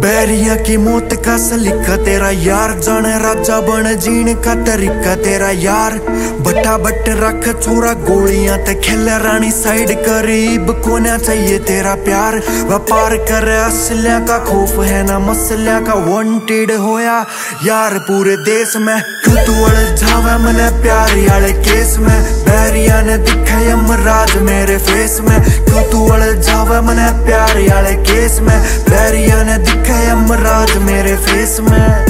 बैरिया की मौत का सलीका तेरा यार, जाने राजा बन जीने का तरीका तेरा यार। बटा बट रख छोरा गोलियां ते खेले रानी साइड, करीब कोना चाहिए तेरा प्यार। व्यापार करे असलिया का, खौफ है ना मसलिया का, वांटेड होया यार पूरे देश में। क्यों तू उलझावे मने प्यार वाले केस में, बैरिया ने दिखे यमराज मेरे फेस में। क्यों तू उलझावे मने प्यार वाले केस में, बैरिया ने दिखे यमराज मेरे फेस में।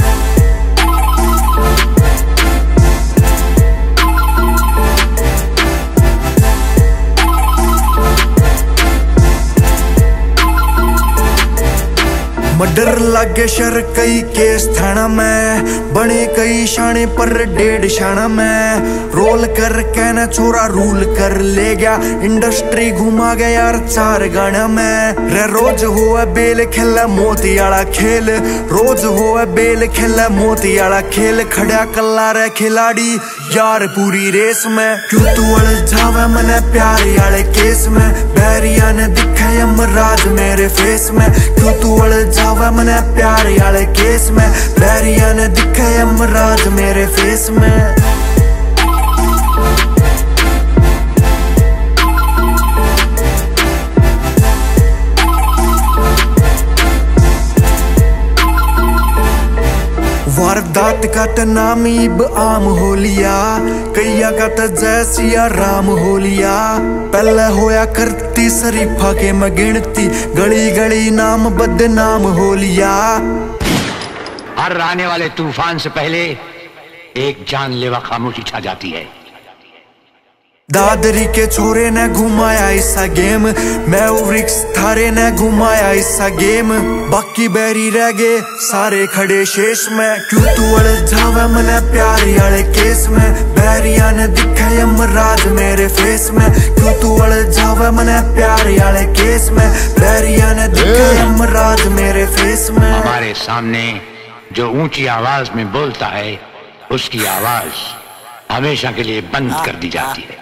मर्डर लागे शर कई केस थाना में, बने कई शाने पर 1.5 शाना में। रोल कर कहना छोरा रूल कर ले गया, इंडस्ट्री घुमा गया यार 4 गाना में। रे रोज हुआ बेल खेला मोती आला खेल, रोज हुआ बेल खेला मोती आला खेल। खड़ा कल्ला रे खिलाड़ी यार पूरी रेस में। क्यों तू उलझावे मने प्यार वाले केस में, बैरिया ने दिखे यमराज मेरे फेस में। क्यों तू उलझावे मने प्यार वाले केस में, बैरिया ने दिखे यमराज मेरे फेस में। वारदात का त नाम इब आम हो लिया, कैया का त जैसिया राम हो लिया। पहले होया करती शरीफा के मैं गिनती, गली गली नाम बदनाम हो लिया। हर आने वाले तूफान से पहले एक जानलेवा खामोशी छा जाती है। दादरी के छोरे ने घुमाया ऐसा गेम, मैं वृक्ष थारे ने घुमाया ऐसा गेम। बाकी बैरी रह गए सारे खड़े शेष में। क्यों तू उलझावे मने प्यार वाले केस में, बैरिया ने दिखे यमराज मेरे फेस में। क्यों तू उलझावे मने प्यार वाले केस में, बैरिया ने दिखे यमराज मेरे फेस में। हमारे सामने जो ऊंची आवाज में बोलता है, उसकी आवाज हमेशा के लिए बंद कर दी जाती है।